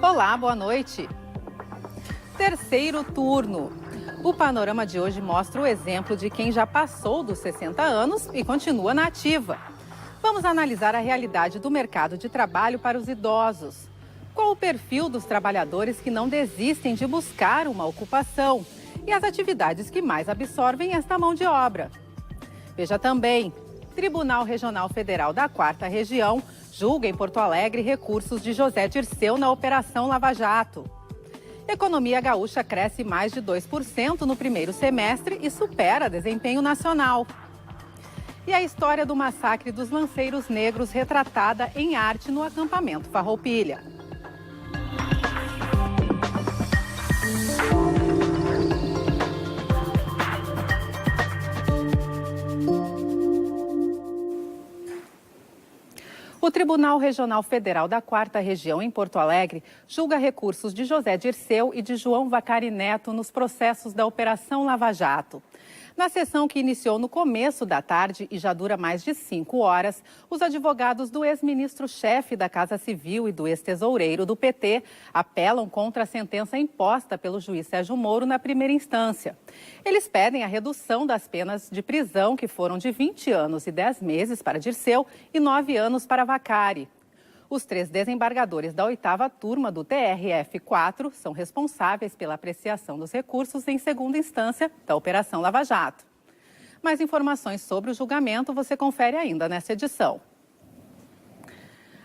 Olá, boa noite. Terceiro turno. O panorama de hoje mostra o exemplo de quem já passou dos 60 anos e continua na ativa. Vamos analisar a realidade do mercado de trabalho para os idosos. Qual o perfil dos trabalhadores que não desistem de buscar uma ocupação e as atividades que mais absorvem esta mão de obra? Veja também, Tribunal Regional Federal da 4ª Região julga em Porto Alegre recursos de José Dirceu na Operação Lava Jato. Economia gaúcha cresce mais de 2% no primeiro semestre e supera desempenho nacional. E a história do massacre dos lanceiros negros retratada em arte no acampamento Farroupilha. O Tribunal Regional Federal da 4ª Região, em Porto Alegre, julga recursos de José Dirceu e de João Vacari Neto nos processos da Operação Lava Jato. Na sessão que iniciou no começo da tarde e já dura mais de 5 horas, os advogados do ex-ministro-chefe da Casa Civil e do ex-tesoureiro do PT apelam contra a sentença imposta pelo juiz Sérgio Moro na primeira instância. Eles pedem a redução das penas de prisão, que foram de 20 anos e 10 meses para Dirceu e 9 anos para Vacari. Os 3 desembargadores da 8ª turma do TRF4 são responsáveis pela apreciação dos recursos em segunda instância da Operação Lava Jato. Mais informações sobre o julgamento você confere ainda nessa edição.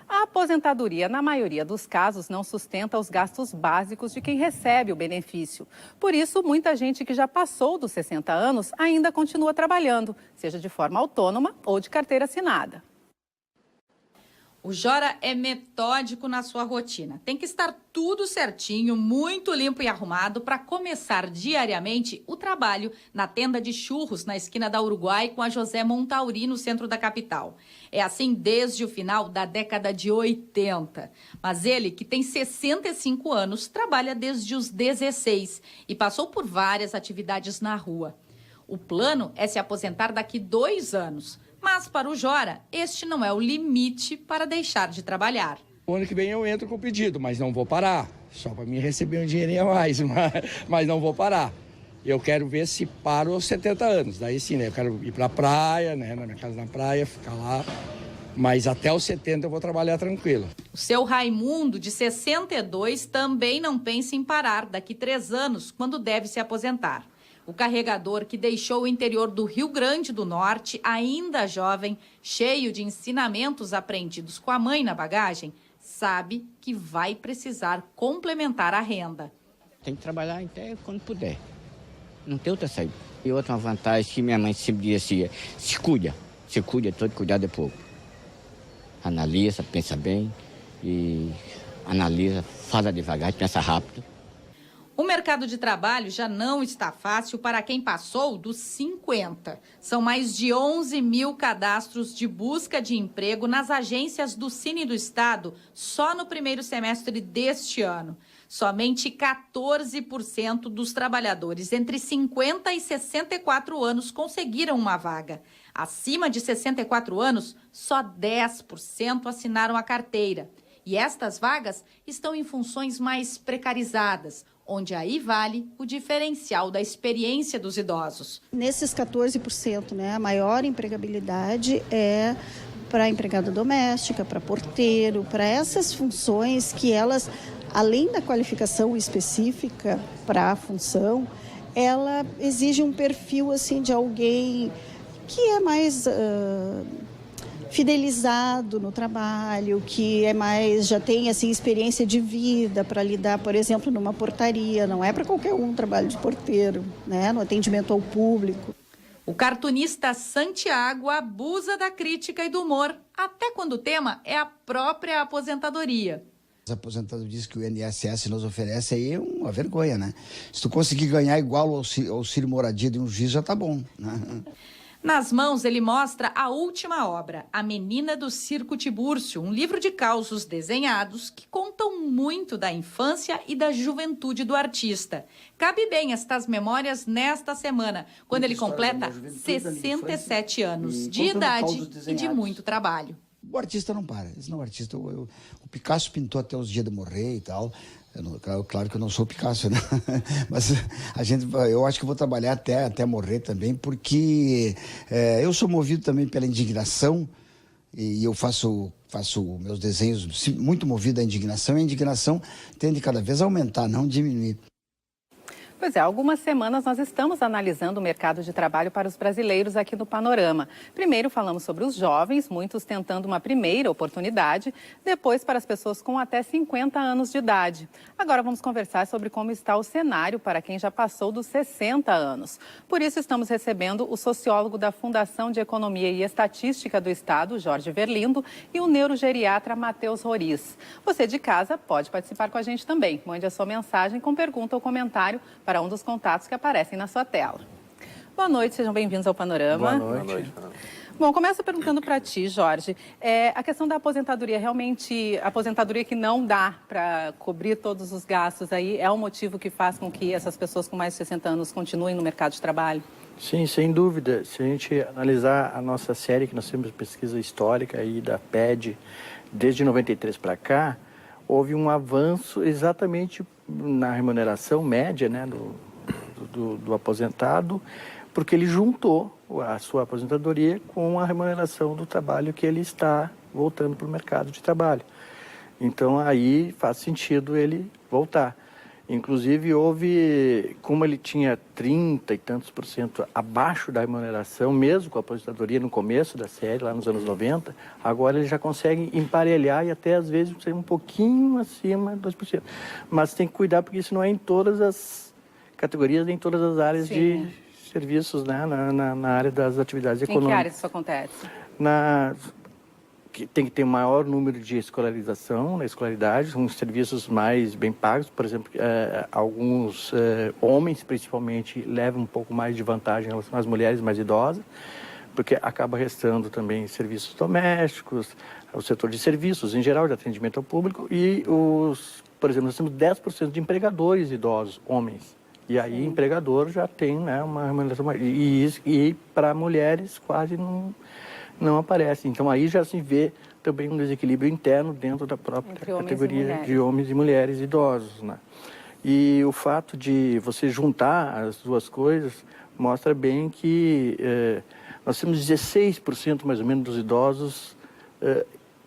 A aposentadoria, na maioria dos casos, não sustenta os gastos básicos de quem recebe o benefício. Por isso, muita gente que já passou dos 60 anos ainda continua trabalhando, seja de forma autônoma ou de carteira assinada. O Jora é metódico na sua rotina. Tem que estar tudo certinho, muito limpo e arrumado para começar diariamente o trabalho na tenda de churros na esquina da Uruguai com a José Montauri, no centro da capital. É assim desde o final da década de 80. Mas ele, que tem 65 anos, trabalha desde os 16 e passou por várias atividades na rua. O plano é se aposentar daqui 2 anos. Mas para o Jora, este não é o limite para deixar de trabalhar. O ano que vem eu entro com o pedido, mas não vou parar. Só para mim receber um dinheirinho a mais, mas não vou parar. Eu quero ver se paro aos 70 anos. Daí sim, né? Eu quero ir para a praia, né? Na minha casa na praia, ficar lá. Mas até os 70 eu vou trabalhar tranquilo. O seu Raimundo, de 62, também não pensa em parar daqui 3 anos, quando deve se aposentar. O carregador, que deixou o interior do Rio Grande do Norte, ainda jovem, cheio de ensinamentos aprendidos com a mãe na bagagem, sabe que vai precisar complementar a renda. Tem que trabalhar até quando puder. Não tem outra saída. E outra vantagem que minha mãe sempre dizia assim, se cuida, todo cuidado é pouco. Analisa, pensa bem e analisa, fala devagar, pensa rápido. O mercado de trabalho já não está fácil para quem passou dos 50. São mais de 11 mil cadastros de busca de emprego nas agências do Cine do Estado só no primeiro semestre deste ano. Somente 14% dos trabalhadores entre 50 e 64 anos conseguiram uma vaga. Acima de 64 anos, só 10% assinaram a carteira. E estas vagas estão em funções mais precarizadas, onde aí vale o diferencial da experiência dos idosos. Nesses 14%, né, a maior empregabilidade é para empregada doméstica, para porteiro, para essas funções que elas, além da qualificação específica para a função, ela exige um perfil assim, de alguém que é mais fidelizado no trabalho, que é mais, já tem assim, experiência de vida para lidar, por exemplo, numa portaria. Não é para qualquer um trabalho de porteiro, né? No atendimento ao público. O cartunista Santiago abusa da crítica e do humor, até quando o tema é a própria aposentadoria. Os aposentados dizem que o INSS nos oferece aí uma vergonha, né? Se tu conseguir ganhar igual ao auxílio moradia de um juiz, já tá bom, né? Nas mãos, ele mostra a última obra, A Menina do Circo Tibúrcio, um livro de causos desenhados que contam muito da infância e da juventude do artista. Cabe bem estas memórias nesta semana, quando ele completa 67 anos de idade e de muito trabalho. O artista não para, senão o artista... O Picasso pintou até os dias de morrer e tal. Claro que eu não sou Picasso, né? Mas eu acho que vou trabalhar até morrer também, porque eu sou movido também pela indignação e eu faço meus desenhos muito movido à indignação, e a indignação tende cada vez a aumentar, não diminuir. Pois é, há algumas semanas nós estamos analisando o mercado de trabalho para os brasileiros aqui no Panorama. Primeiro falamos sobre os jovens, muitos tentando uma primeira oportunidade, depois para as pessoas com até 50 anos de idade. Agora vamos conversar sobre como está o cenário para quem já passou dos 60 anos. Por isso estamos recebendo o sociólogo da Fundação de Economia e Estatística do Estado, Jorge Verlindo, e o neurogeriatra Matheus Roriz. Você de casa pode participar com a gente também. Mande a sua mensagem com pergunta ou comentário para um dos contatos que aparecem na sua tela. Boa noite, sejam bem-vindos ao Panorama. Boa noite. Bom, começo perguntando para ti, Jorge. A questão da aposentadoria, realmente, a aposentadoria que não dá para cobrir todos os gastos aí, é o motivo que faz com que essas pessoas com mais de 60 anos continuem no mercado de trabalho? Sim, sem dúvida. Se a gente analisar a nossa série, que nós temos pesquisa histórica aí da PED, desde 93 para cá, houve um avanço exatamente na remuneração média, né, do aposentado, porque ele juntou a sua aposentadoria com a remuneração do trabalho que ele está voltando para o mercado de trabalho. Então, aí faz sentido ele voltar. Inclusive, como ele tinha 30 e tantos % abaixo da remuneração, mesmo com a aposentadoria no começo da série, lá nos anos 90, agora ele já consegue emparelhar e até, às vezes, ser um pouquinho acima de 2%. Mas tem que cuidar, porque isso não é em todas as categorias, nem em todas as áreas de serviços, né, na área das atividades econômicas. Em que áreas isso acontece? Tem que ter um maior número de escolarização, na escolaridade, são serviços mais bem pagos. Por exemplo, alguns homens, principalmente, levam um pouco mais de vantagem em relação às mulheres mais idosas, porque acaba restando também serviços domésticos, o setor de serviços, em geral, de atendimento ao público, e por exemplo, nós temos 10% de empregadores idosos, homens. E aí, empregador já tem, né, uma remuneração maior. E para mulheres, quase não aparece. Então, aí já se vê também um desequilíbrio interno dentro da própria categoria de homens e mulheres idosos, né? E o fato de você juntar as duas coisas mostra bem que nós temos 16% mais ou menos dos idosos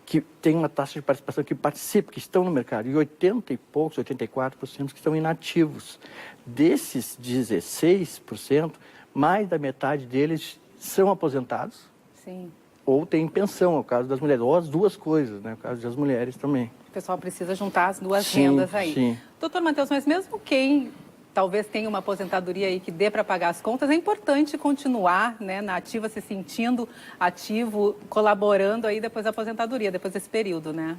que têm uma taxa de participação, que participam, que estão no mercado, e 80 e poucos, 84% que estão inativos. Desses 16%, mais da metade deles são aposentados. Sim. Ou tem pensão, no caso das mulheres, ou as duas coisas, né, no caso das mulheres também. O pessoal precisa juntar as duas rendas aí. Sim. Doutor Matheus, mas mesmo quem talvez tenha uma aposentadoria aí que dê para pagar as contas, é importante continuar, né, na ativa, se sentindo ativo, colaborando aí depois da aposentadoria, depois desse período, né?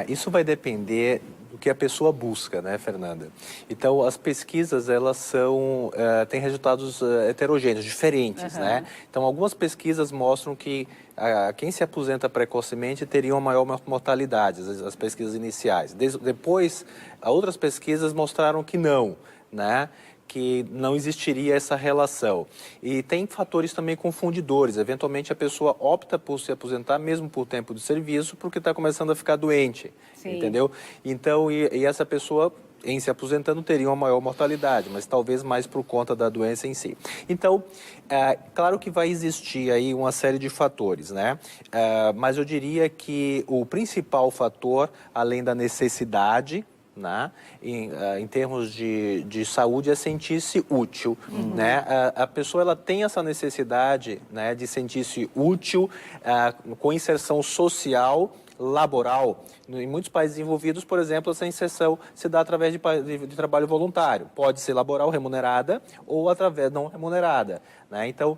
Isso vai depender do que a pessoa busca, né, Fernanda? Então, as pesquisas, elas têm resultados heterogêneos, diferentes, né? Então, algumas pesquisas mostram que quem se aposenta precocemente teria uma maior mortalidade, as pesquisas iniciais. Depois, outras pesquisas mostraram que não, né? Que não existiria essa relação. E tem fatores também confundidores. Eventualmente, a pessoa opta por se aposentar, mesmo por tempo de serviço, porque está começando a ficar doente, entendeu? Então, e essa pessoa, em se aposentando, teria uma maior mortalidade, mas talvez mais por conta da doença em si. Então, claro que vai existir aí uma série de fatores, né? Mas eu diria que o principal fator, além da necessidade, né, em termos de saúde, é sentir-se útil, né? A pessoa, ela tem essa necessidade, né, de sentir-se útil, com inserção social, laboral, em muitos países desenvolvidos, por exemplo, essa inserção se dá através de trabalho voluntário. Pode ser laboral remunerada ou através não remunerada, né? Então,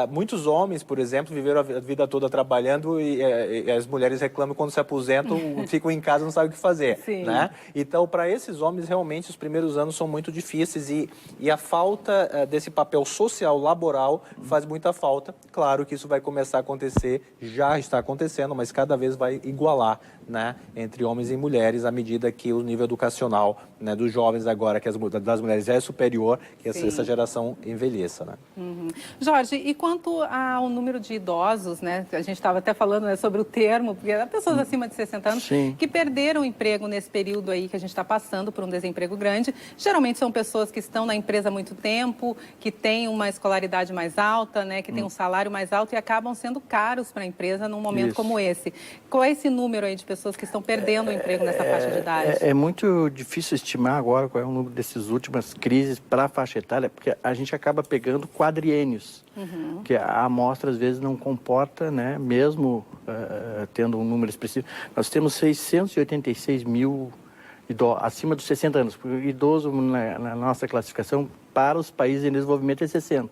muitos homens, por exemplo, viveram a vida toda trabalhando e as mulheres reclamam quando se aposentam, ficam em casa e não sabem o que fazer, né? Então, para esses homens, realmente, os primeiros anos são muito difíceis e a falta desse papel social, laboral, faz muita falta. Claro que isso vai começar a acontecer, já está acontecendo, mas cada vez vai igualar, né, entre homens e mulheres à medida que o nível educacional, né, dos jovens agora, que das mulheres é superior, que essa geração envelheça, né? Jorge, e quanto ao número de idosos, né? A gente estava até falando, né, sobre o termo, porque há pessoas acima de 60 anos que perderam o emprego nesse período aí que a gente está passando por um desemprego grande. Geralmente são pessoas que estão na empresa há muito tempo, que têm uma escolaridade mais alta, né, que têm um salário mais alto e acabam sendo caros para a empresa num momento como esse. Qual é esse número aí de pessoas que estão perdendo o emprego nessa faixa de idade? É muito difícil estimar agora qual é o número dessas últimas crises para a faixa etária, porque a gente acaba pegando quadriênios, que a amostra às vezes não comporta, né, mesmo tendo um número expressivo. Nós temos 686 mil acima dos 60 anos. Idoso na nossa classificação para os países em desenvolvimento é 60.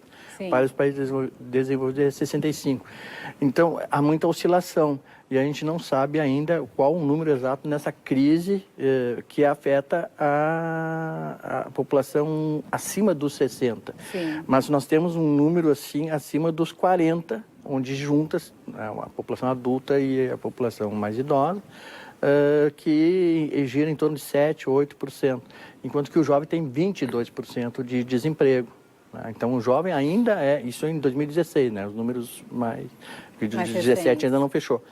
Para os países desenvolvidos é 65. Então, há muita oscilação. E a gente não sabe ainda qual o número exato nessa crise que afeta a população acima dos 60. Mas nós temos um número assim acima dos 40, onde juntas a população adulta e a população mais idosa, que gira em torno de 7% ou 8%, enquanto que o jovem tem 22% de desemprego. Então, o jovem ainda isso em 2016, né? Os números mais de 2017 ainda não fechou.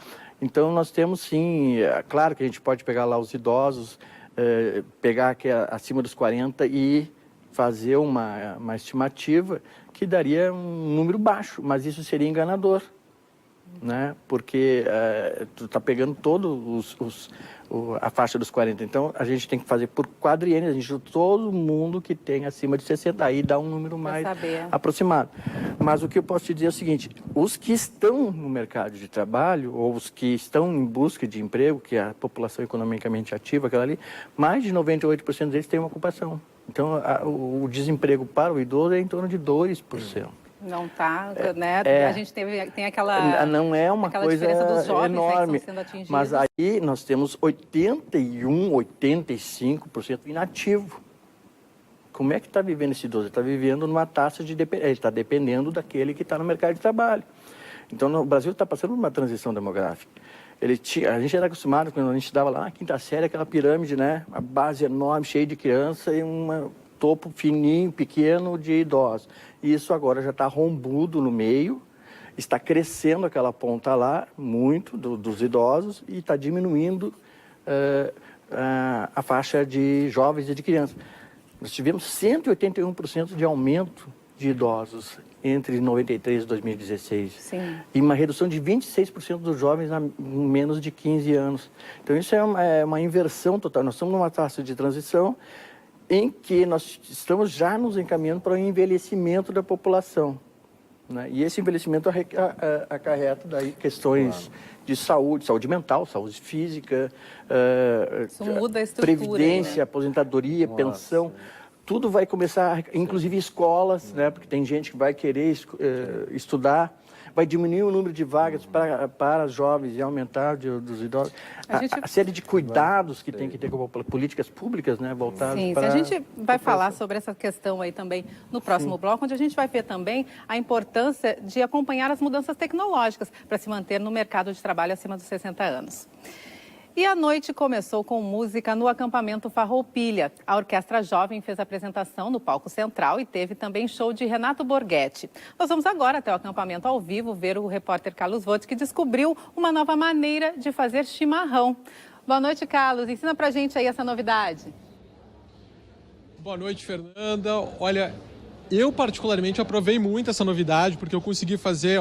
Então, nós temos sim, claro que a gente pode pegar lá os idosos, pegar aqui acima dos 40 e fazer uma estimativa que daria um número baixo, mas isso seria enganador, né? Porque tu está pegando todos a faixa dos 40. Então, a gente tem que fazer por quadriênio, a gente todo mundo que tem acima de 60, aí dá um número mais aproximado. Mas o que eu posso te dizer é o seguinte, os que estão no mercado de trabalho, ou os que estão em busca de emprego, que é a população economicamente ativa, aquela ali, mais de 98% deles têm uma ocupação. Então, o desemprego para o idoso é em torno de 2%. Não está, né? A gente tem aquela... Não é uma coisa dos jovens, enorme, né, que estão sendo atingidos. mas aí nós temos 85% inativo. Como é que está vivendo esse idoso? Ele está vivendo numa taxa de dependência, ele está dependendo daquele que está no mercado de trabalho. Então, o Brasil está passando por uma transição demográfica. A gente era acostumado, quando a gente estava lá na quinta série, aquela pirâmide, né? Uma base enorme, cheia de criança e um topo fininho, pequeno de idosos. E isso agora já está rombudo no meio, está crescendo aquela ponta lá, muito, dos idosos, e está diminuindo a faixa de jovens e de crianças. Nós tivemos 181% de aumento de idosos entre 93 e 2016. E uma redução de 26% dos jovens a menos de 15 anos. Então, isso é uma inversão total. Nós estamos numa taxa de transição em que nós estamos já nos encaminhando para o envelhecimento da população, né? E esse envelhecimento acarreta daí questões de saúde mental, saúde física, isso muda a estrutura, previdência, né? Aposentadoria, pensão. Tudo vai começar, inclusive escolas, né? Porque tem gente que vai querer estudar. Vai diminuir o número de vagas para jovens e aumentar dos idosos. A série de cuidados que tem que ter com políticas públicas, né, voltadas para... A gente vai falar sobre essa questão aí também no próximo bloco, onde a gente vai ver também a importância de acompanhar as mudanças tecnológicas para se manter no mercado de trabalho acima dos 60 anos. E a noite começou com música no acampamento Farroupilha. A Orquestra Jovem fez a apresentação no palco central e teve também show de Renato Borghetti. Nós vamos agora até o acampamento ao vivo ver o repórter Carlos Vogt, que descobriu uma nova maneira de fazer chimarrão. Boa noite, Carlos. Ensina pra gente aí essa novidade. Boa noite, Fernanda. Olha, eu particularmente aprovei muito essa novidade, porque eu consegui fazer,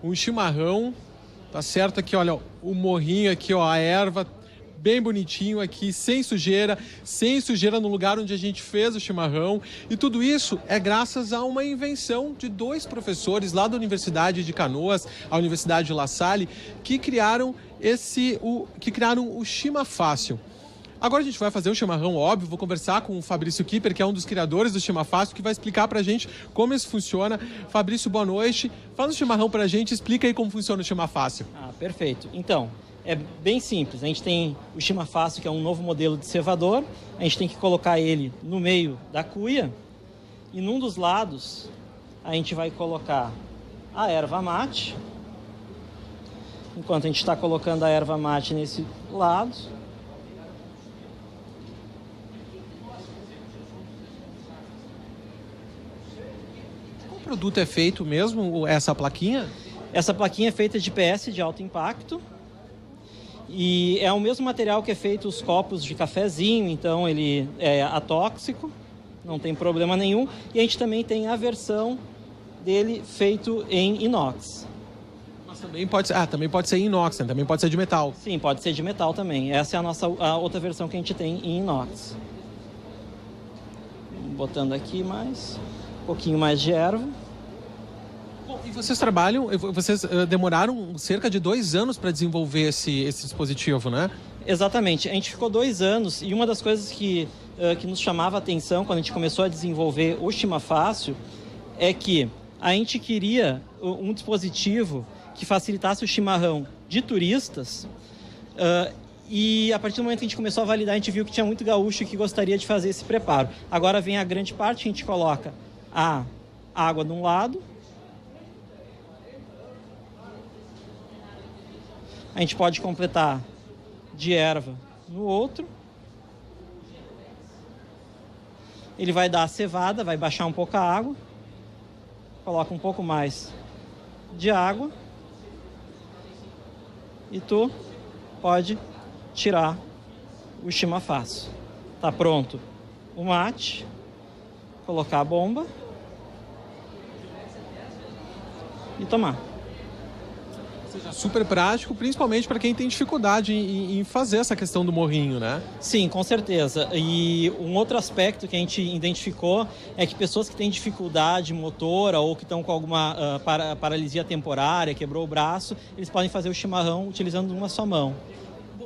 um chimarrão. Tá certo aqui, olha, o morrinho aqui, a erva bem bonitinho aqui, sem sujeira no lugar onde a gente fez o chimarrão. E tudo isso é graças a uma invenção de 2 professores lá da Universidade de Canoas, a Universidade La Salle, que criaram o Chima Fácil. Agora a gente vai fazer o chimarrão, óbvio, vou conversar com o Fabrício Kipper, que é um dos criadores do Chima Fácil, que vai explicar pra gente como isso funciona. Fabrício, boa noite. Fala do chimarrão pra gente, explica aí como funciona o Chima Fácil. Perfeito. Então, é bem simples. A gente tem o Chima Fácil, que é um novo modelo de cevador. A gente tem que colocar ele no meio da cuia e num dos lados a gente vai colocar a erva mate. Enquanto a gente está colocando a erva mate nesse lado, Qual produto é feito mesmo, essa plaquinha? essa plaquinha é feita de PS de alto impacto e é o mesmo material que é feito os copos de cafezinho, então ele é atóxico, não tem problema nenhum. E a gente também tem a versão dele feito em inox. Mas também pode ser em inox, né? Também pode ser de metal. Sim, pode ser de metal também. Essa é a outra versão que a gente tem em inox. Botando aqui mais um pouquinho mais de erva. Bom, e vocês demoraram cerca de 2 anos para desenvolver esse dispositivo, né? Exatamente. A gente ficou 2 anos e uma das coisas que nos chamava a atenção quando a gente começou a desenvolver o Chima Fácil é que a gente queria um dispositivo que facilitasse o chimarrão de turistas e a partir do momento que a gente começou a validar, a gente viu que tinha muito gaúcho que gostaria de fazer esse preparo. Agora vem a grande parte, a gente coloca a água de um lado, a gente pode completar de erva no outro, ele vai dar a cevada, vai baixar um pouco a água, coloca um pouco mais de água e tu pode tirar o Chima Fácil. Tá pronto o mate, colocar a bomba e tomar. Ou seja, super prático, principalmente para quem tem dificuldade em fazer essa questão do morrinho, né? Sim, com certeza. E um outro aspecto que a gente identificou é que pessoas que têm dificuldade motora ou que estão com alguma paralisia temporária, quebrou o braço, eles podem fazer o chimarrão utilizando uma só mão.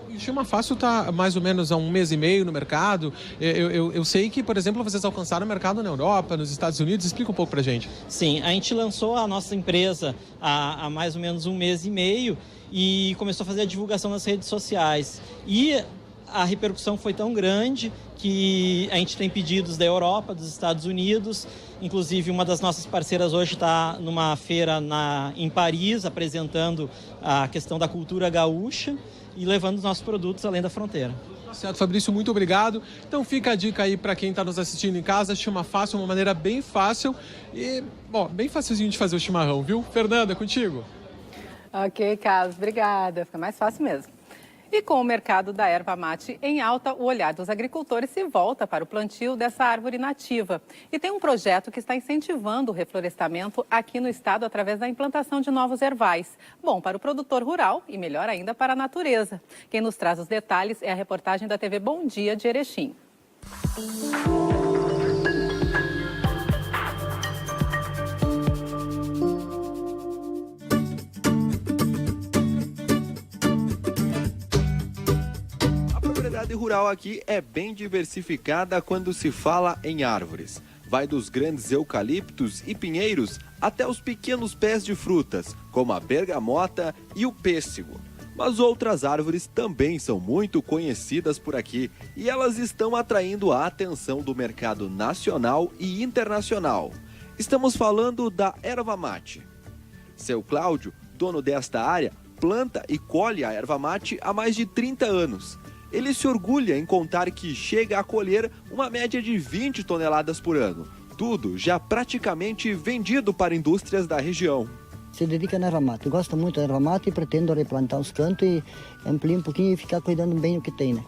O Chima Fácil está mais ou menos há 1 mês e meio no mercado. Eu sei que, por exemplo, vocês alcançaram o mercado na Europa, nos Estados Unidos. Explica um pouco pra gente. Sim, a gente lançou a nossa empresa há mais ou menos 1 mês e meio e começou a fazer a divulgação nas redes sociais. E a repercussão foi tão grande que a gente tem pedidos da Europa, dos Estados Unidos. Inclusive, uma das nossas parceiras hoje está numa feira em Paris, apresentando a questão da cultura gaúcha e levando os nossos produtos além da fronteira. Certo, Fabrício, muito obrigado. Então fica a dica aí para quem está nos assistindo em casa, Chima Fácil, uma maneira bem fácil e, bem facilzinho de fazer o chimarrão, viu? Fernanda, contigo. Ok, Carlos, obrigada. Fica mais fácil mesmo. E com o mercado da erva mate em alta, o olhar dos agricultores se volta para o plantio dessa árvore nativa. E tem um projeto que está incentivando o reflorestamento aqui no estado através da implantação de novos ervais. Bom para o produtor rural e melhor ainda para a natureza. Quem nos traz os detalhes é a reportagem da TV Bom Dia de Erechim. A atividade rural aqui é bem diversificada quando se fala em árvores. Vai dos grandes eucaliptos e pinheiros até os pequenos pés de frutas, como a bergamota e o pêssego. Mas outras árvores também são muito conhecidas por aqui e elas estão atraindo a atenção do mercado nacional e internacional. Estamos falando da erva mate. Seu Cláudio, dono desta área, planta e colhe a erva mate há mais de 30 anos. Ele se orgulha em contar que chega a colher uma média de 20 toneladas por ano. Tudo já praticamente vendido para indústrias da região. Se dedica na erva mate. Gosto muito da erva mate e pretendo replantar os cantos e ampliar um pouquinho e ficar cuidando bem do que tem, né?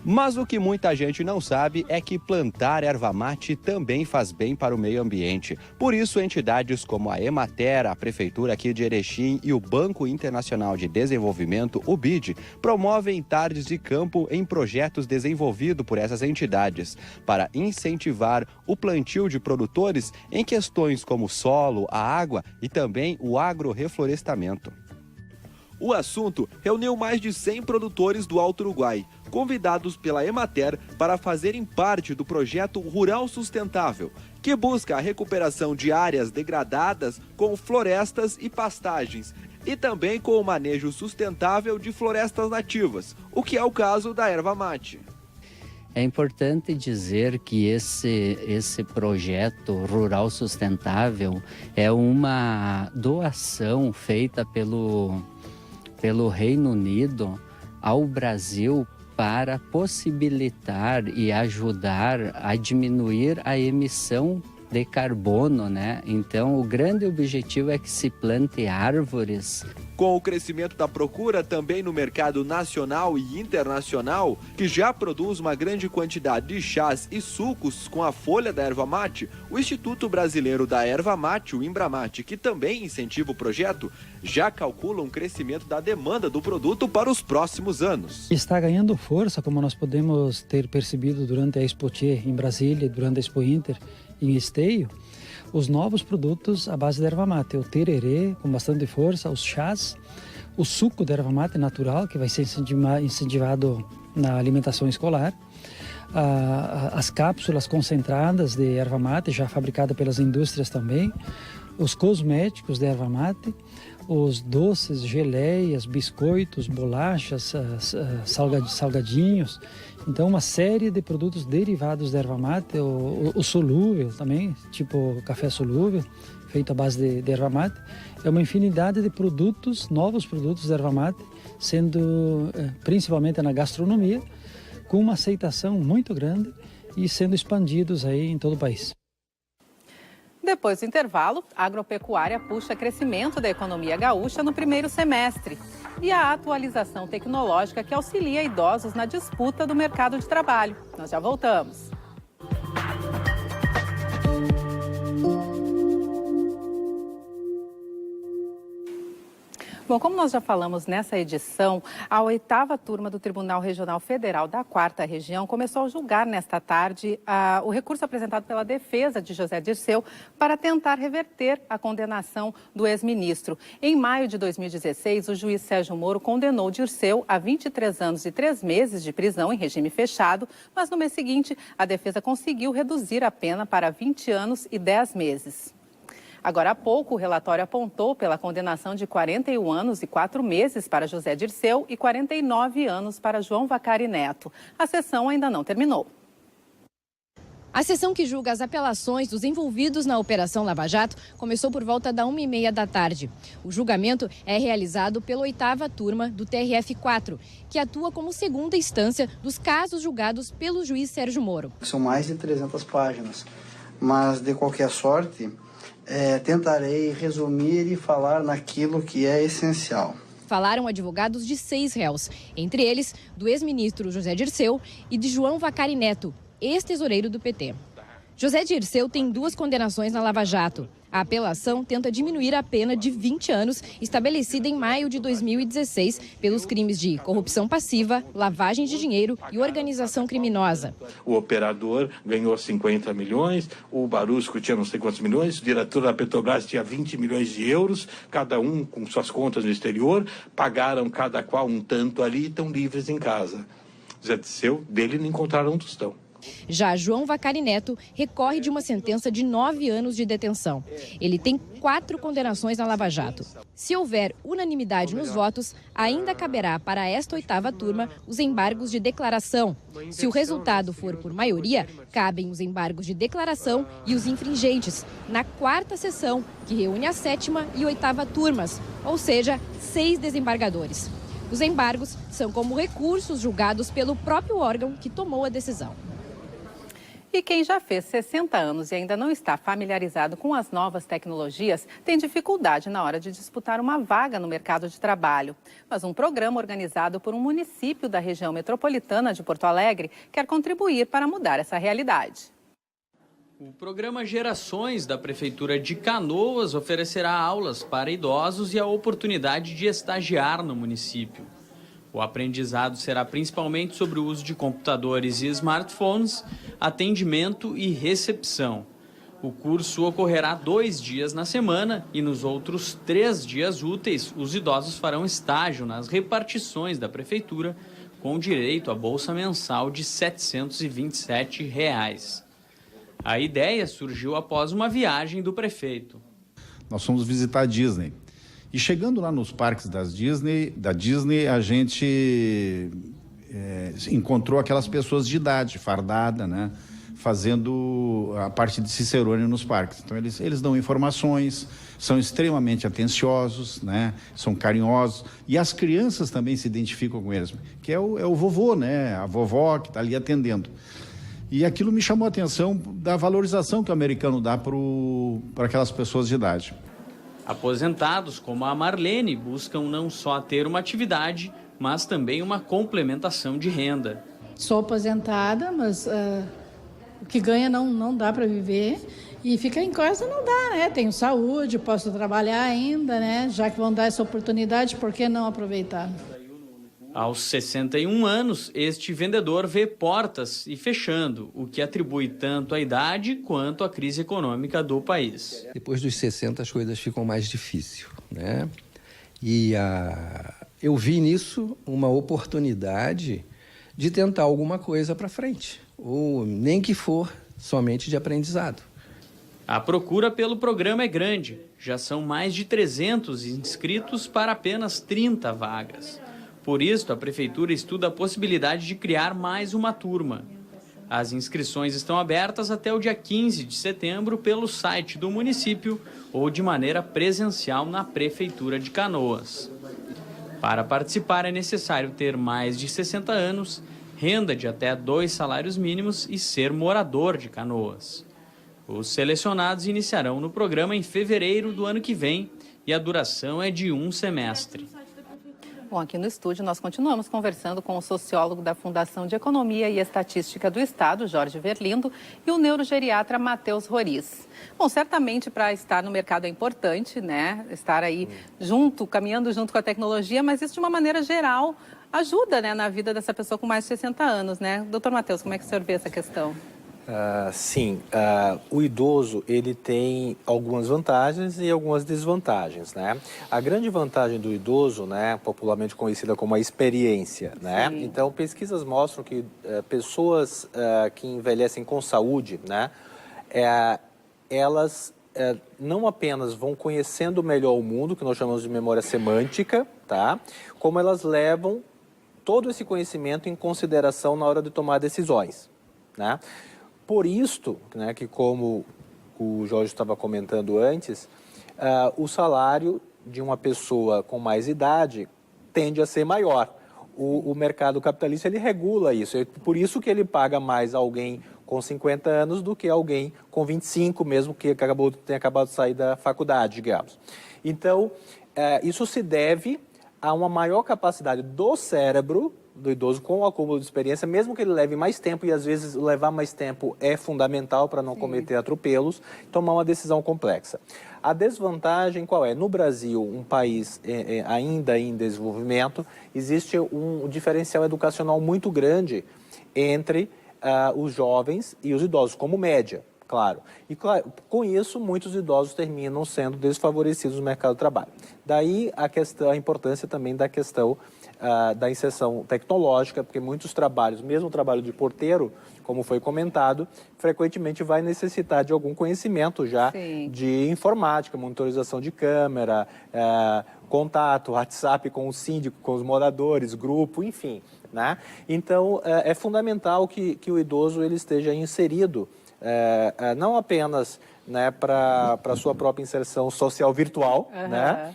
Mas o que muita gente não sabe é que plantar erva mate também faz bem para o meio ambiente. Por isso, entidades como a Emater, a Prefeitura aqui de Erechim e o Banco Internacional de Desenvolvimento, o BID, promovem tardes de campo em projetos desenvolvidos por essas entidades para incentivar o plantio de produtores em questões como o solo, a água e também o agrorreflorestamento. O assunto reuniu mais de 100 produtores do Alto Uruguai, convidados pela Emater para fazerem parte do projeto Rural Sustentável, que busca a recuperação de áreas degradadas com florestas e pastagens, e também com o manejo sustentável de florestas nativas, o que é o caso da erva mate. É importante dizer que esse projeto Rural Sustentável é uma doação feita pelo Reino Unido ao Brasil para possibilitar e ajudar a diminuir a emissão de carbono, né? Então, o grande objetivo é que se plante árvores. Com o crescimento da procura também no mercado nacional e internacional, que já produz uma grande quantidade de chás e sucos com a folha da erva mate, o Instituto Brasileiro da Erva Mate, o Imbramate, que também incentiva o projeto, já calcula um crescimento da demanda do produto para os próximos anos. Está ganhando força, como nós podemos ter percebido durante a Expo em Brasília, durante a Expo Inter em Esteio, os novos produtos à base de erva mate, o tererê com bastante força, os chás, o suco de erva mate natural, que vai ser incentivado na alimentação escolar, as cápsulas concentradas de erva mate, já fabricada pelas indústrias também, os cosméticos de erva mate, os doces, geleias, biscoitos, bolachas, salgadinhos. Então, uma série de produtos derivados da erva mate, o solúvel também, tipo café solúvel, feito à base de erva mate. É uma infinidade de produtos, novos produtos de erva mate, sendo principalmente na gastronomia, com uma aceitação muito grande e sendo expandidos aí em todo o país. Depois do intervalo, a agropecuária puxa crescimento da economia gaúcha no primeiro semestre e a atualização tecnológica que auxilia idosos na disputa do mercado de trabalho. Nós já voltamos. Bom, como nós já falamos nessa edição, a 8ª turma do Tribunal Regional Federal da 4ª Região começou a julgar nesta tarde o recurso apresentado pela defesa de José Dirceu para tentar reverter a condenação do ex-ministro. Em maio de 2016, o juiz Sérgio Moro condenou Dirceu a 23 anos e 3 meses de prisão em regime fechado, mas no mês seguinte a defesa conseguiu reduzir a pena para 20 anos e 10 meses. Agora há pouco, o relatório apontou pela condenação de 41 anos e 4 meses para José Dirceu e 49 anos para João Vacari Neto. A sessão ainda não terminou. A sessão que julga as apelações dos envolvidos na Operação Lava Jato começou por volta da 1h30 da tarde. O julgamento é realizado pela 8ª turma do TRF4, que atua como segunda instância dos casos julgados pelo juiz Sérgio Moro. São mais de 300 páginas, mas de qualquer sorte, tentarei resumir e falar naquilo que é essencial. Falaram advogados de 6 réus, entre eles do ex-ministro José Dirceu e de João Vacari Neto, ex-tesoureiro do PT. José Dirceu tem 2 condenações na Lava Jato. A apelação tenta diminuir a pena de 20 anos, estabelecida em maio de 2016, pelos crimes de corrupção passiva, lavagem de dinheiro e organização criminosa. O operador ganhou 50 milhões, o Barusco tinha não sei quantos milhões, o diretor da Petrobras tinha 20 milhões de euros, cada um com suas contas no exterior, pagaram cada qual um tanto ali e estão livres em casa. José Dirceu, dele não encontraram um tostão. Já João Vacari Neto recorre de uma sentença de 9 anos de detenção. Ele tem 4 condenações na Lava Jato. Se houver unanimidade nos votos, ainda caberá para esta 8ª turma os embargos de declaração. Se o resultado for por maioria, cabem os embargos de declaração e os infringentes na 4ª sessão, que reúne a 7ª e 8ª turmas, ou seja, 6 desembargadores. Os embargos são como recursos julgados pelo próprio órgão que tomou a decisão. E quem já fez 60 anos e ainda não está familiarizado com as novas tecnologias tem dificuldade na hora de disputar uma vaga no mercado de trabalho. Mas um programa organizado por um município da região metropolitana de Porto Alegre quer contribuir para mudar essa realidade. O programa Gerações da Prefeitura de Canoas oferecerá aulas para idosos e a oportunidade de estagiar no município. O aprendizado será principalmente sobre o uso de computadores e smartphones, atendimento e recepção. O curso ocorrerá 2 dias na semana e nos outros 3 dias úteis, os idosos farão estágio nas repartições da Prefeitura com direito à bolsa mensal de R$ 727. A ideia surgiu após uma viagem do prefeito. Nós fomos visitar a Disney. E chegando lá nos parques da Disney, a gente encontrou aquelas pessoas de idade, fardada, né? Fazendo a parte de cicerone nos parques. Então, eles dão informações, são extremamente atenciosos, né? São carinhosos. E as crianças também se identificam com eles, que é o vovô, né? A vovó que está ali atendendo. E aquilo me chamou a atenção da valorização que o americano dá para aquelas pessoas de idade. Aposentados como a Marlene buscam não só ter uma atividade, mas também uma complementação de renda. Sou aposentada, mas o que ganha não dá para viver e ficar em casa não dá, né? Tenho saúde, posso trabalhar ainda, né? Já que vão dar essa oportunidade, por que não aproveitar? Aos 61 anos, este vendedor vê portas e fechando, o que atribui tanto à idade quanto à crise econômica do país. Depois dos 60 as coisas ficam mais difíceis, né? E eu vi nisso uma oportunidade de tentar alguma coisa para frente, ou nem que for somente de aprendizado. A procura pelo programa é grande, já são mais de 300 inscritos para apenas 30 vagas. Por isso, a Prefeitura estuda a possibilidade de criar mais uma turma. As inscrições estão abertas até o dia 15 de setembro pelo site do município ou de maneira presencial na Prefeitura de Canoas. Para participar é necessário ter mais de 60 anos, renda de até 2 salários mínimos e ser morador de Canoas. Os selecionados iniciarão no programa em fevereiro do ano que vem e a duração é de 1 semestre. Bom, aqui no estúdio nós continuamos conversando com o sociólogo da Fundação de Economia e Estatística do Estado, Jorge Verlindo, e o neurogeriatra Matheus Roriz. Bom, certamente para estar no mercado é importante, né? Estar aí caminhando junto com a tecnologia, mas isso de uma maneira geral ajuda, né, na vida dessa pessoa com mais de 60 anos, né? Doutor Matheus, como é que o senhor vê essa questão? Sim, o idoso ele tem algumas vantagens e algumas desvantagens, né? A grande vantagem do idoso, né, popularmente conhecida como a experiência, né? Sim. Então, pesquisas mostram que pessoas que envelhecem com saúde, né, elas não apenas vão conhecendo melhor o mundo, que nós chamamos de memória semântica, tá? Como elas levam todo esse conhecimento em consideração na hora de tomar decisões, né? Por isto, né, que como o Jorge estava comentando antes, o salário de uma pessoa com mais idade tende a ser maior. O mercado capitalista ele regula isso, é por isso que ele paga mais alguém com 50 anos do que alguém com 25, mesmo que tenha acabado de sair da faculdade, digamos. Então, isso se deve a uma maior capacidade do cérebro do idoso com o acúmulo de experiência, mesmo que ele leve mais tempo, e às vezes levar mais tempo é fundamental para não cometer atropelos, tomar uma decisão complexa. A desvantagem qual é? No Brasil, um país ainda em desenvolvimento, existe um diferencial educacional muito grande entre os jovens e os idosos, como média, claro. E claro, com isso, muitos idosos terminam sendo desfavorecidos no mercado de trabalho. Daí a importância também da questão da inserção tecnológica, porque muitos trabalhos, mesmo o trabalho de porteiro, como foi comentado, frequentemente vai necessitar de algum conhecimento já de informática, monitorização de câmera, contato, WhatsApp com o síndico, com os moradores, grupo, enfim, né? Então, é fundamental que o idoso ele esteja inserido, não apenas, né, para a sua própria inserção social virtual, né,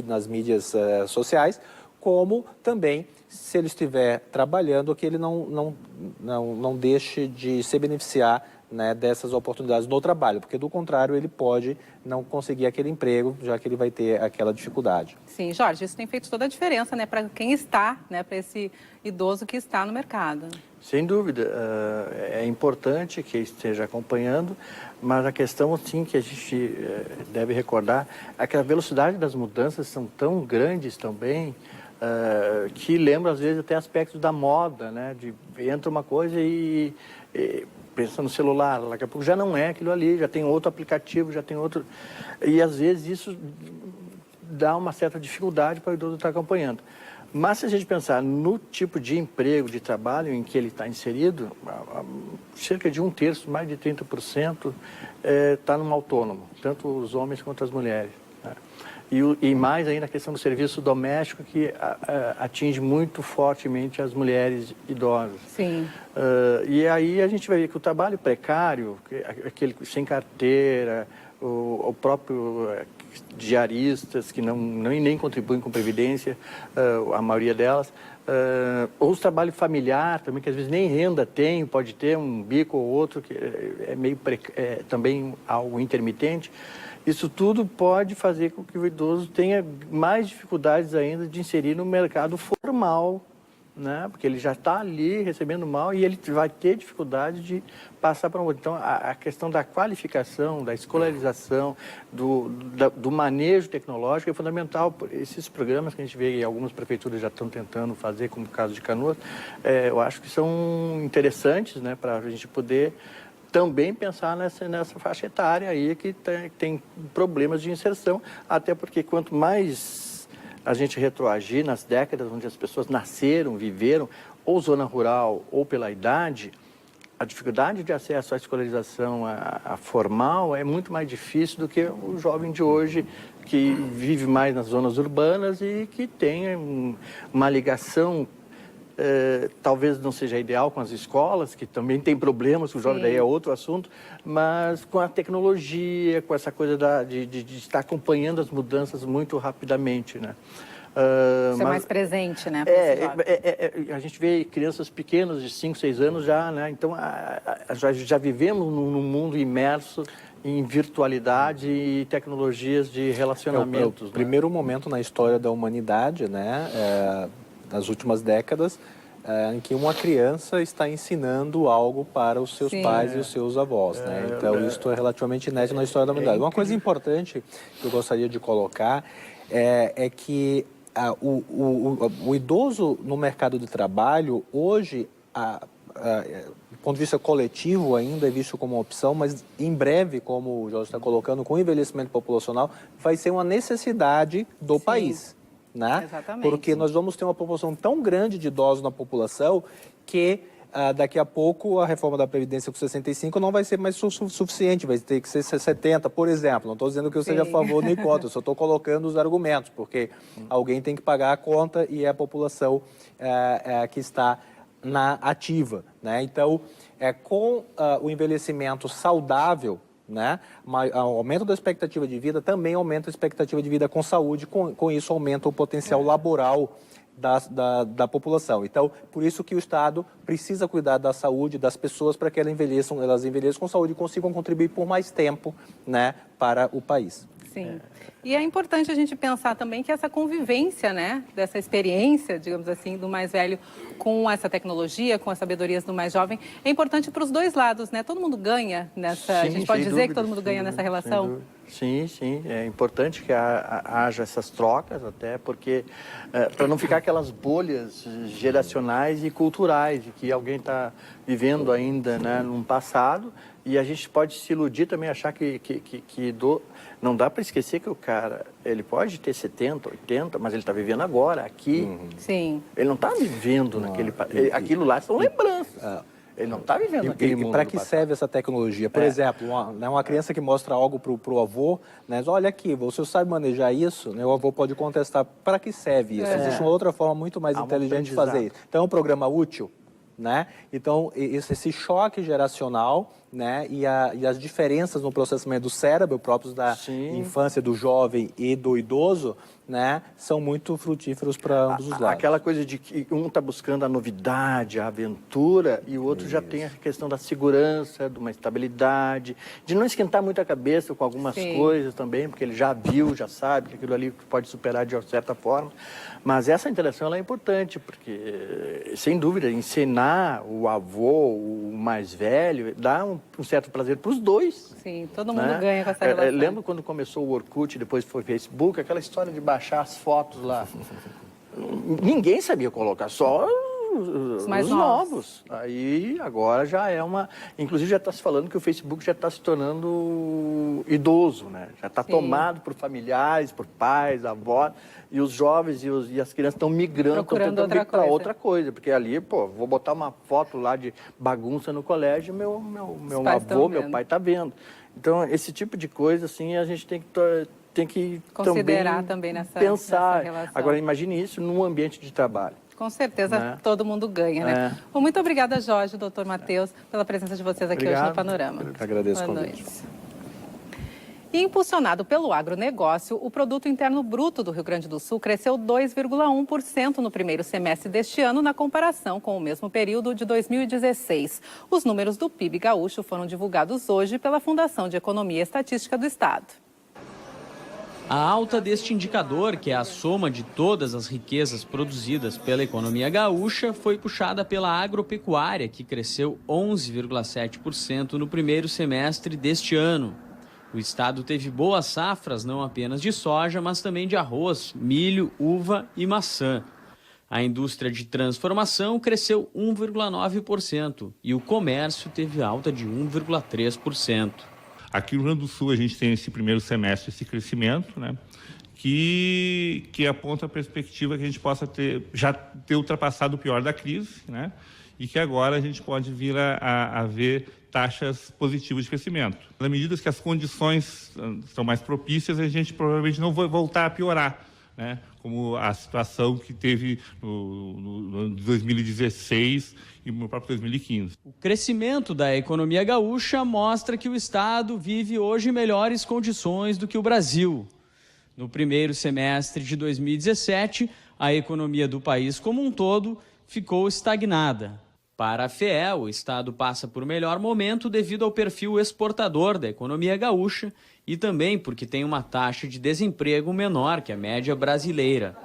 nas mídias sociais, como também, se ele estiver trabalhando, que ele não deixe de se beneficiar, né, dessas oportunidades no trabalho, porque do contrário ele pode não conseguir aquele emprego, já que ele vai ter aquela dificuldade. Sim, Jorge, isso tem feito toda a diferença, né, para quem está, né, para esse idoso que está no mercado. Sem dúvida, é importante que esteja acompanhando, mas a questão, sim, que a gente deve recordar é que a velocidade das mudanças são tão grandes também, que lembra às vezes até aspectos da moda, né, entra uma coisa e pensa no celular, daqui a pouco já não é aquilo ali, já tem outro aplicativo, já tem outro... E às vezes isso dá uma certa dificuldade para o idoso estar acompanhando. Mas se a gente pensar no tipo de emprego, de trabalho em que ele está inserido, cerca de 1/3, mais de 30%, está num autônomo, tanto os homens quanto as mulheres. Né? E mais ainda a questão do serviço doméstico, que atinge muito fortemente as mulheres idosas. Sim. E aí a gente vai ver que o trabalho precário, aquele sem carteira, o próprio diaristas que nem contribuem com previdência, a maioria delas, ou o trabalho familiar também, que às vezes nem renda tem, pode ter um bico ou outro, que é meio também algo intermitente. Isso tudo pode fazer com que o idoso tenha mais dificuldades ainda de inserir no mercado formal, né? Porque ele já está ali recebendo mal e ele vai ter dificuldade de passar para um outro. Então, a questão da qualificação, da escolarização, do manejo tecnológico é fundamental. Esses programas que a gente vê e algumas prefeituras já estão tentando fazer, como o caso de Canoas, eu acho que são interessantes, né, para a gente poder também pensar nessa faixa etária aí que tem problemas de inserção, até porque quanto mais a gente retroagir nas décadas onde as pessoas nasceram, viveram, ou zona rural ou pela idade, a dificuldade de acesso à escolarização a formal é muito mais difícil do que o jovem de hoje, que vive mais nas zonas urbanas e que tem uma ligação talvez não seja ideal com as escolas, que também tem problemas, o jovem daí é outro assunto, mas com a tecnologia, com essa coisa de estar acompanhando as mudanças muito rapidamente, né? Ser mais presente, né? A gente vê crianças pequenas de 5, 6 anos já, né? Então, já vivemos num mundo imerso em virtualidade e tecnologias de relacionamentos. É o primeiro momento na história da humanidade, né? Nas últimas décadas, em que uma criança está ensinando algo para os seus pais e os seus avós, né? Então, isso é relativamente inédito na história da humanidade. Uma coisa importante que eu gostaria de colocar é que o idoso no mercado de trabalho, hoje, do ponto de vista coletivo ainda é visto como uma opção, mas em breve, como o Jorge está colocando, com o envelhecimento populacional, vai ser uma necessidade do país. Né? Exatamente. Porque nós vamos ter uma população tão grande de idosos na população que daqui a pouco a reforma da Previdência com 65 não vai ser mais suficiente, vai ter que ser 70, por exemplo. Não estou dizendo que eu seja a favor nem contra, eu só estou colocando os argumentos, porque alguém tem que pagar a conta e é a população que está na ativa. Né? Então, com o envelhecimento saudável, né? O aumento da expectativa de vida também aumenta a expectativa de vida com saúde, com isso aumenta o potencial laboral da população. Então, por isso que o Estado precisa cuidar da saúde das pessoas para que elas envelheçam com saúde e consigam contribuir por mais tempo, né, para o país. Sim. E é importante a gente pensar também que essa convivência, né, dessa experiência, digamos assim, do mais velho com essa tecnologia, com as sabedorias do mais jovem, é importante para os dois lados, né? Todo mundo ganha nessa... Sim, a gente pode dizer dúvida, que todo mundo ganha nessa relação? Sim, sim. É importante que haja essas trocas, até porque, para não ficar aquelas bolhas geracionais e culturais, de que alguém está vivendo ainda, né, num passado, e a gente pode se iludir também, achar que não dá para esquecer que o cara, ele pode ter 70, 80, mas ele está vivendo agora, aqui. Sim. Ele não está vivendo naquele... Aquilo lá são lembranças. Ele não está vivendo naquele mundo. E para que serve essa tecnologia? Por exemplo, uma criança que mostra algo para o avô, né, diz, olha aqui, você sabe manejar isso? Né, o avô pode contestar, para que serve isso? Existe uma outra forma muito mais inteligente de fazer isso. Então, é um programa útil. Né? Então, esse choque geracional, né, e as diferenças no processamento do cérebro próprios da infância, do jovem e do idoso, né, são muito frutíferos para ambos os lados. Aquela coisa de que um está buscando a novidade, a aventura, e o outro já tem a questão da segurança, de uma estabilidade, de não esquentar muito a cabeça com algumas coisas também, porque ele já viu, já sabe que aquilo ali pode superar de certa forma. Mas essa interação ela é importante, porque, sem dúvida, ensinar o avô, o mais velho, dá um certo prazer para os dois. Sim, todo mundo ganha com essa relação. Lembro quando começou o Orkut, depois foi o Facebook, aquela história de baixar as fotos lá. Ninguém sabia colocar, só os mais novos. Aí agora já é uma... Inclusive já está se falando que o Facebook já está se tornando idoso, né? Já está tomado por familiares, por pais, avós, e os jovens e as crianças estão migrando, estão tentando ir para outra coisa, porque ali, vou botar uma foto lá de bagunça no colégio, meu avô, meu pai está vendo. Então, esse tipo de coisa, assim, a gente tem que considerar também nessa pensar. Relação. Agora, imagine isso num ambiente de trabalho. Com certeza, todo mundo ganha, né? Bom, muito obrigada, Jorge, doutor Matheus, pela presença de vocês aqui hoje no Panorama. Eu que agradeço o convite. E impulsionado pelo agronegócio, o Produto Interno Bruto do Rio Grande do Sul cresceu 2,1% no primeiro semestre deste ano, na comparação com o mesmo período de 2016. Os números do PIB gaúcho foram divulgados hoje pela Fundação de Economia e Estatística do Estado. A alta deste indicador, que é a soma de todas as riquezas produzidas pela economia gaúcha, foi puxada pela agropecuária, que cresceu 11,7% no primeiro semestre deste ano. O estado teve boas safras, não apenas de soja, mas também de arroz, milho, uva e maçã. A indústria de transformação cresceu 1,9% e o comércio teve alta de 1,3%. Aqui no Rio Grande do Sul a gente tem esse primeiro semestre, esse crescimento, né, que aponta a perspectiva que a gente possa já ter ultrapassado o pior da crise, né, e que agora a gente pode vir a ver taxas positivas de crescimento. Na medida que as condições são mais propícias, a gente provavelmente não vai voltar a piorar, né, como a situação que teve no ano de 2016 e no próprio 2015. O crescimento da economia gaúcha mostra que o estado vive hoje melhores condições do que o Brasil. No primeiro semestre de 2017, a economia do país como um todo ficou estagnada. Para a FEE, o estado passa por melhor momento devido ao perfil exportador da economia gaúcha e também porque tem uma taxa de desemprego menor que a média brasileira.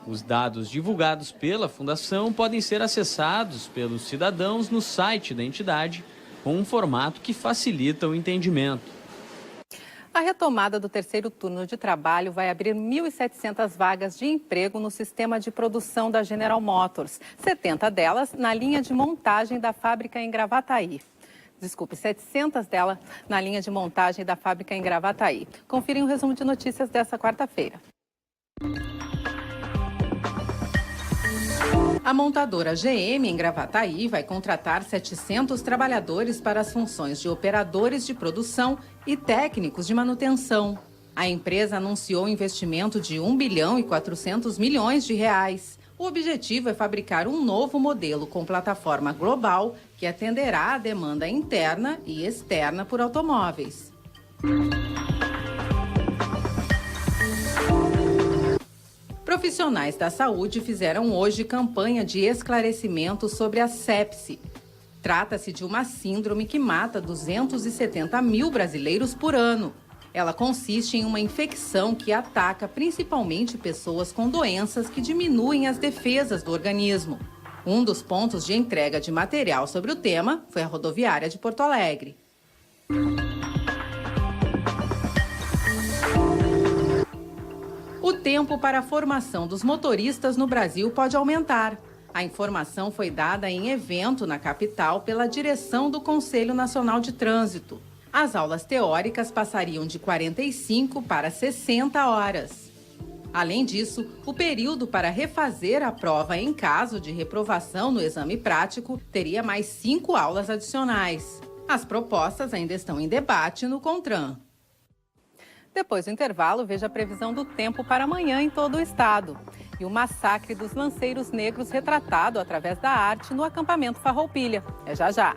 Os dados divulgados pela Fundação podem ser acessados pelos cidadãos no site da entidade, com um formato que facilita o entendimento. A retomada do terceiro turno de trabalho vai abrir 1.700 vagas de emprego no sistema de produção da General Motors, 70 delas na linha de montagem da fábrica em Gravataí. 700 delas na linha de montagem da fábrica em Gravataí. Confira um resumo de notícias dessa quarta-feira. A montadora GM em Gravataí vai contratar 700 trabalhadores para as funções de operadores de produção e técnicos de manutenção. A empresa anunciou um investimento de 1 bilhão e 400 milhões de reais. O objetivo é fabricar um novo modelo com plataforma global que atenderá à demanda interna e externa por automóveis. Profissionais da saúde fizeram hoje campanha de esclarecimento sobre a sepse. Trata-se de uma síndrome que mata 270 mil brasileiros por ano. Ela consiste em uma infecção que ataca principalmente pessoas com doenças que diminuem as defesas do organismo. Um dos pontos de entrega de material sobre o tema foi a rodoviária de Porto Alegre. O tempo para a formação dos motoristas no Brasil pode aumentar. A informação foi dada em evento na capital pela direção do Conselho Nacional de Trânsito. As aulas teóricas passariam de 45 para 60 horas. Além disso, o período para refazer a prova em caso de reprovação no exame prático teria mais 5 aulas adicionais. As propostas ainda estão em debate no CONTRAN. Depois do intervalo, veja a previsão do tempo para amanhã em todo o estado. E o massacre dos lanceiros negros retratado através da arte no acampamento Farroupilha. É já já.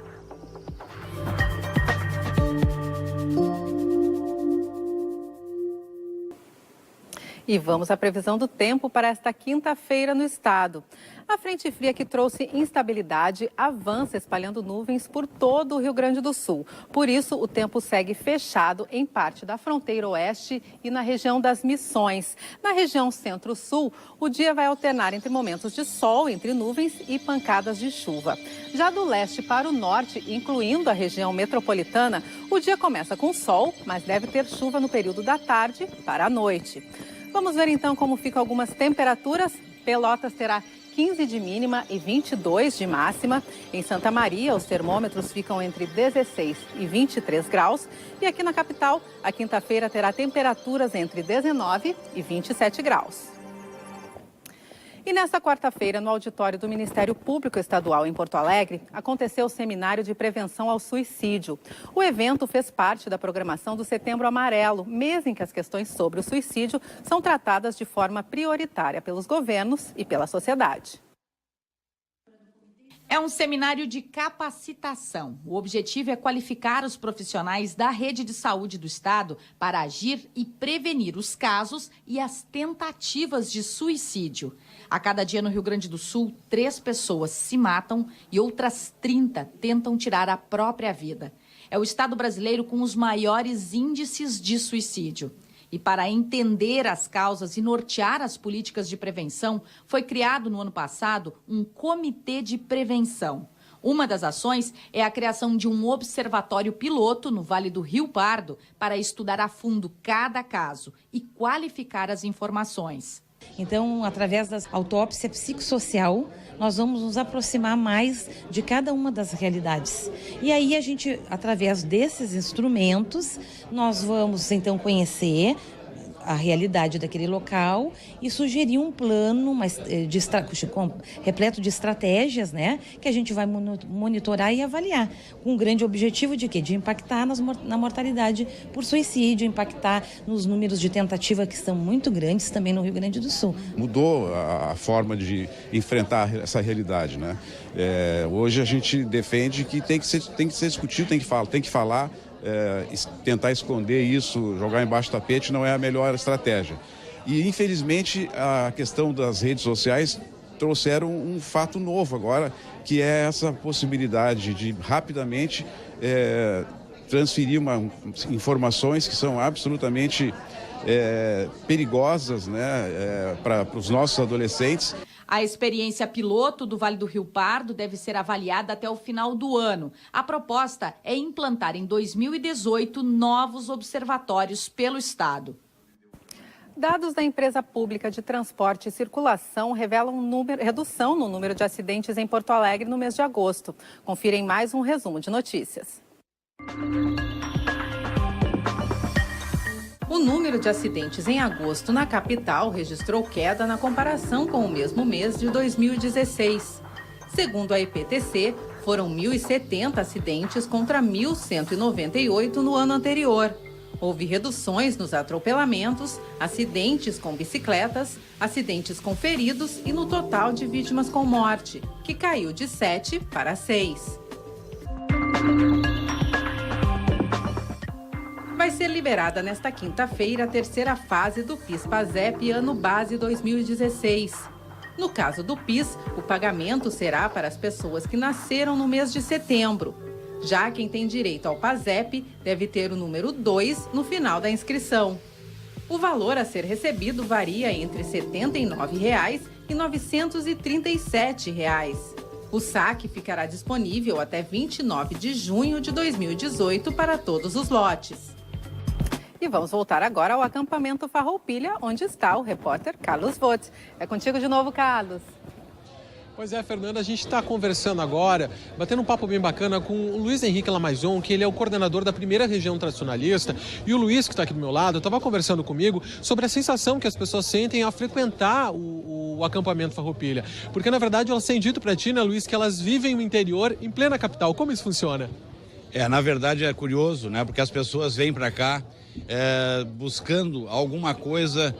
E vamos à previsão do tempo para esta quinta-feira no estado. A frente fria que trouxe instabilidade avança espalhando nuvens por todo o Rio Grande do Sul. Por isso, o tempo segue fechado em parte da fronteira oeste e na região das Missões. Na região centro-sul, o dia vai alternar entre momentos de sol, entre nuvens e pancadas de chuva. Já do leste para o norte, incluindo a região metropolitana, o dia começa com sol, mas deve ter chuva no período da tarde para a noite. Vamos ver então como ficam algumas temperaturas. Pelotas terá 15 de mínima e 22 de máxima. Em Santa Maria, os termômetros ficam entre 16 e 23 graus. E aqui na capital, a quinta-feira terá temperaturas entre 19 e 27 graus. E nesta quarta-feira, no auditório do Ministério Público Estadual em Porto Alegre, aconteceu o seminário de prevenção ao suicídio. O evento fez parte da programação do Setembro Amarelo, mês em que as questões sobre o suicídio são tratadas de forma prioritária pelos governos e pela sociedade. É um seminário de capacitação. O objetivo é qualificar os profissionais da rede de saúde do estado para agir e prevenir os casos e as tentativas de suicídio. A cada dia no Rio Grande do Sul, 3 pessoas se matam e outras 30 tentam tirar a própria vida. É o estado brasileiro com os maiores índices de suicídio. E para entender as causas e nortear as políticas de prevenção, foi criado no ano passado um comitê de prevenção. Uma das ações é a criação de um observatório piloto no Vale do Rio Pardo para estudar a fundo cada caso e qualificar as informações. Então, através da autópsia psicossocial, nós vamos nos aproximar mais de cada uma das realidades. E aí a gente, através desses instrumentos, nós vamos então conhecer a realidade daquele local e sugerir um plano repleto de estratégias, né, que a gente vai monitorar e avaliar, com o grande objetivo de quê? De impactar na mortalidade por suicídio, impactar nos números de tentativa que são muito grandes também no Rio Grande do Sul. Mudou a forma de enfrentar essa realidade, né? Hoje a gente defende que tem que ser discutido, tem que falar. Tentar esconder isso, jogar embaixo do tapete não é a melhor estratégia. E infelizmente a questão das redes sociais trouxeram um fato novo agora, que é essa possibilidade de rapidamente transferir informações que são absolutamente perigosas, né, para os nossos adolescentes. A experiência piloto do Vale do Rio Pardo deve ser avaliada até o final do ano. A proposta é implantar em 2018 novos observatórios pelo estado. Dados da empresa pública de transporte e circulação revelam redução no número de acidentes em Porto Alegre no mês de agosto. Confira em mais um resumo de notícias. O número de acidentes em agosto na capital registrou queda na comparação com o mesmo mês de 2016. Segundo a EPTC, foram 1.070 acidentes contra 1.198 no ano anterior. Houve reduções nos atropelamentos, acidentes com bicicletas, acidentes com feridos e no total de vítimas com morte, que caiu de 7 para 6. Vai ser liberada nesta quinta-feira a terceira fase do PIS/PASEP Ano Base 2016. No caso do PIS, o pagamento será para as pessoas que nasceram no mês de setembro. Já quem tem direito ao PASEP deve ter o número 2 no final da inscrição. O valor a ser recebido varia entre R$ 79,00 e R$ 937,00. O saque ficará disponível até 29 de junho de 2018 para todos os lotes. E vamos voltar agora ao acampamento Farroupilha, onde está o repórter Carlos Vogt. É contigo de novo, Carlos. Pois é, Fernanda, a gente está conversando agora, batendo um papo bem bacana com o Luiz Henrique Lamaison, que ele é o coordenador da primeira região tradicionalista. E o Luiz, que está aqui do meu lado, estava conversando comigo sobre a sensação que as pessoas sentem ao frequentar o acampamento Farroupilha. Porque, na verdade, elas têm dito para ti, né, Luiz, que elas vivem no interior, em plena capital. Como isso funciona? Na verdade é curioso, né? Porque as pessoas vêm para cá buscando alguma coisa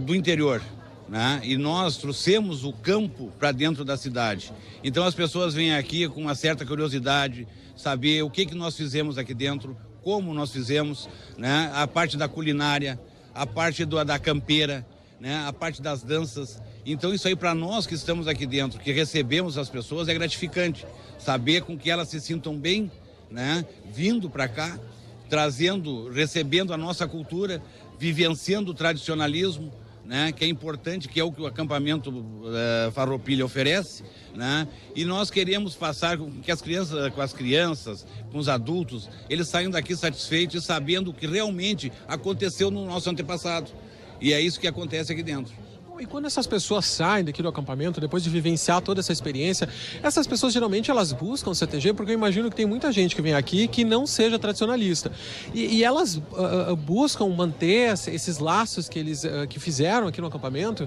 do interior, né? E nós trouxemos o campo para dentro da cidade. Então as pessoas vêm aqui com uma certa curiosidade, saber o que nós fizemos aqui dentro, como nós fizemos, né? A parte da culinária, a parte da campeira. né, a parte das danças. Então isso aí para nós que estamos aqui dentro, que recebemos as pessoas, é gratificante. Saber com que elas se sintam bem, né, vindo para cá, recebendo a nossa cultura, vivenciando o tradicionalismo, né, que é importante, que é o que o acampamento Farroupilha oferece, né, e nós queremos passar com que com as crianças, com os adultos, eles saiam daqui satisfeitos e sabendo o que realmente aconteceu no nosso antepassado. E é isso que acontece aqui dentro. E quando essas pessoas saem daqui do acampamento, depois de vivenciar toda essa experiência, essas pessoas geralmente elas buscam o CTG, porque eu imagino que tem muita gente que vem aqui que não seja tradicionalista. E elas buscam manter esses laços que eles que fizeram aqui no acampamento?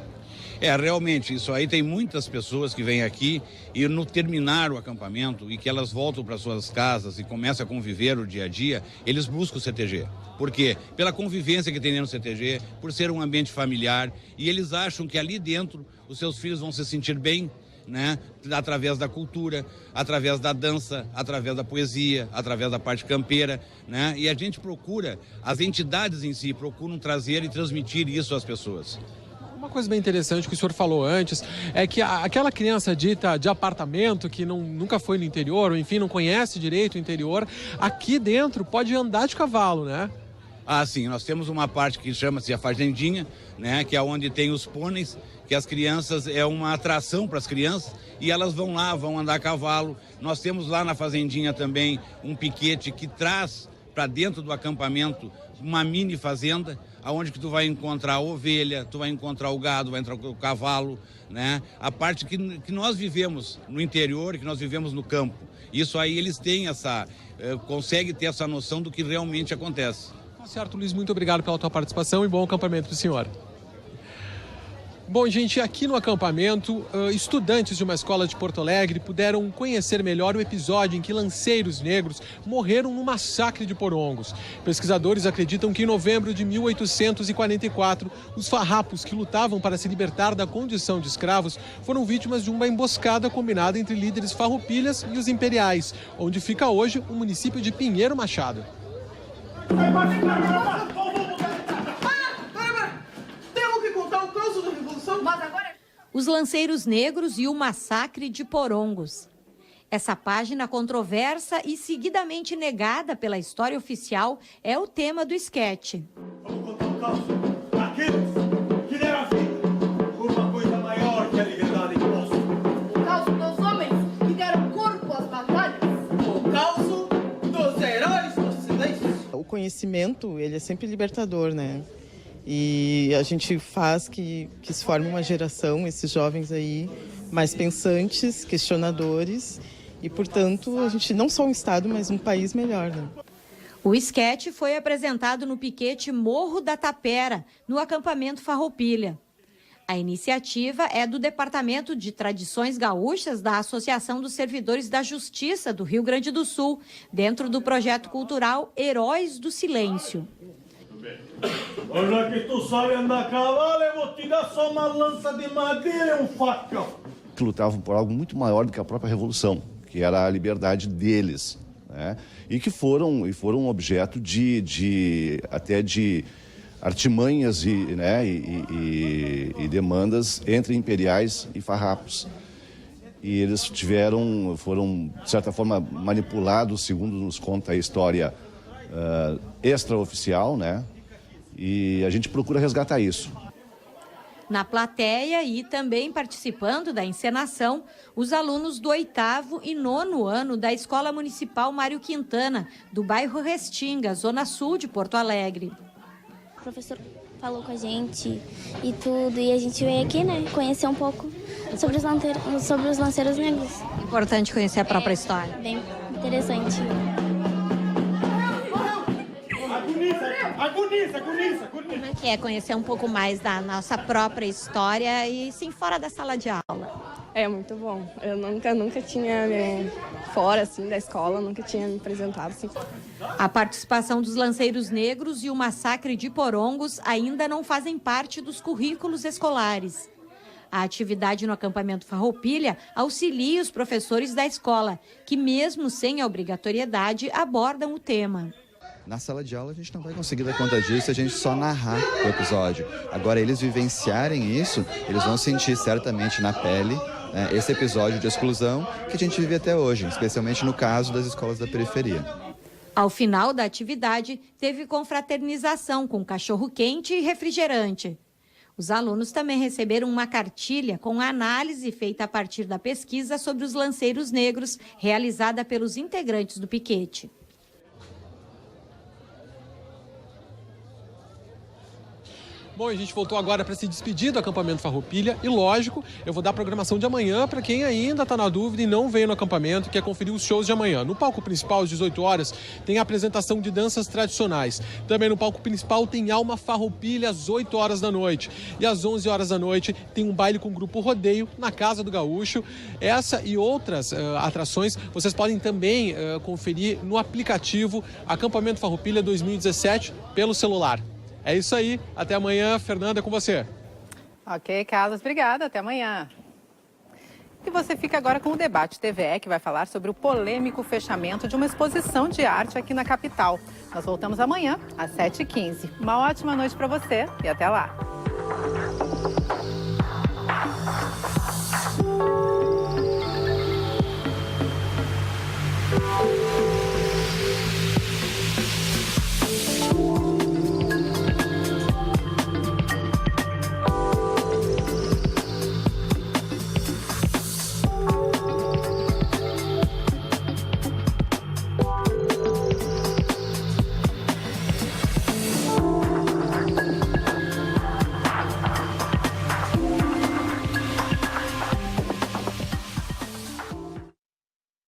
Realmente, isso aí tem muitas pessoas que vêm aqui e no terminar o acampamento e que elas voltam para suas casas e começam a conviver o dia a dia, eles buscam o CTG. Por quê? Pela convivência que tem no CTG, por ser um ambiente familiar, e eles acham que ali dentro os seus filhos vão se sentir bem, né? Através da cultura, através da dança, através da poesia, através da parte campeira, né? E a gente procura, as entidades em si procuram trazer e transmitir isso às pessoas. Uma coisa bem interessante que o senhor falou antes é que aquela criança dita de apartamento que nunca foi no interior, ou enfim, não conhece direito o interior, aqui dentro pode andar de cavalo, né? Ah, sim, nós temos uma parte que chama-se a fazendinha, né, que é onde tem os pôneis, que as crianças, é uma atração para as crianças, e elas vão lá, vão andar a cavalo. Nós temos lá na fazendinha também um piquete que traz para dentro do acampamento uma mini fazenda, aonde que tu vai encontrar a ovelha, tu vai encontrar o gado, vai entrar o cavalo, né? A parte que nós vivemos no interior, que nós vivemos no campo. Isso aí eles têm conseguem ter essa noção do que realmente acontece. Tá certo, Luiz, muito obrigado pela tua participação e bom acampamento para o senhor. Bom, gente, aqui no acampamento, estudantes de uma escola de Porto Alegre puderam conhecer melhor o episódio em que lanceiros negros morreram no massacre de Porongos. Pesquisadores acreditam que em novembro de 1844, os farrapos que lutavam para se libertar da condição de escravos foram vítimas de uma emboscada combinada entre líderes farroupilhas e os imperiais, onde fica hoje o município de Pinheiro Machado. Os lanceiros negros e o massacre de Porongos. Essa página controversa e seguidamente negada pela história oficial é o tema do esquete. Vamos contar o caos daqueles que deram a vida por uma coisa maior que a liberdade imposta. O caos dos homens que deram corpo às batalhas. O caos dos heróis do silêncio. O conhecimento, ele é sempre libertador, né? E a gente faz que se forme uma geração, esses jovens aí, mais pensantes, questionadores, e, portanto, a gente não só um Estado, mas um país melhor, né? O esquete foi apresentado no piquete Morro da Tapera, no acampamento Farroupilha. A iniciativa é do Departamento de Tradições Gaúchas da Associação dos Servidores da Justiça do Rio Grande do Sul, dentro do projeto cultural Heróis do Silêncio. Olha que tu sabe andar a cavalo, eu vou te dar só uma lança de madeira e um facão. Lutavam por algo muito maior do que a própria Revolução, que era a liberdade deles, né? E que foram objeto até de artimanhas e demandas entre imperiais e farrapos. E eles foram, de certa forma, manipulados, segundo nos conta a história extraoficial, né? E a gente procura resgatar isso. Na plateia e também participando da encenação, os alunos do 8º e 9º ano da Escola Municipal Mário Quintana, do bairro Restinga, Zona Sul de Porto Alegre. O professor falou com a gente e tudo, e a gente veio aqui, né, conhecer um pouco sobre os lanceiros negros. Importante conhecer a própria história. Bem interessante. Como é que é conhecer um pouco mais da nossa própria história e sim fora da sala de aula? É muito bom. Eu nunca tinha, fora assim da escola, nunca tinha me apresentado assim. A participação dos lanceiros negros e o massacre de Porongos ainda não fazem parte dos currículos escolares. A atividade no acampamento Farroupilha auxilia os professores da escola, que mesmo sem a obrigatoriedade abordam o tema. Na sala de aula a gente não vai conseguir dar conta disso se a gente só narrar o episódio. Agora, eles vivenciarem isso, eles vão sentir certamente na pele, né, esse episódio de exclusão que a gente vive até hoje, especialmente no caso das escolas da periferia. Ao final da atividade, teve confraternização com cachorro-quente e refrigerante. Os alunos também receberam uma cartilha com análise feita a partir da pesquisa sobre os lanceiros negros, realizada pelos integrantes do piquete. Bom, a gente voltou agora para se despedir do acampamento Farroupilha e, lógico, eu vou dar a programação de amanhã para quem ainda está na dúvida e não veio no acampamento, quer conferir os shows de amanhã. No palco principal, às 18 horas, tem a apresentação de danças tradicionais. Também no palco principal tem Alma Farroupilha às 8 horas da noite. E às 11 horas da noite tem um baile com o grupo Rodeio na Casa do Gaúcho. Essa e outras atrações vocês podem também conferir no aplicativo Acampamento Farroupilha 2017 pelo celular. É isso aí. Até amanhã. Fernanda, com você. Ok, Carlos. Obrigada. Até amanhã. E você fica agora com o Debate TVE, que vai falar sobre o polêmico fechamento de uma exposição de arte aqui na capital. Nós voltamos amanhã, às 7h15. Uma ótima noite para você e até lá.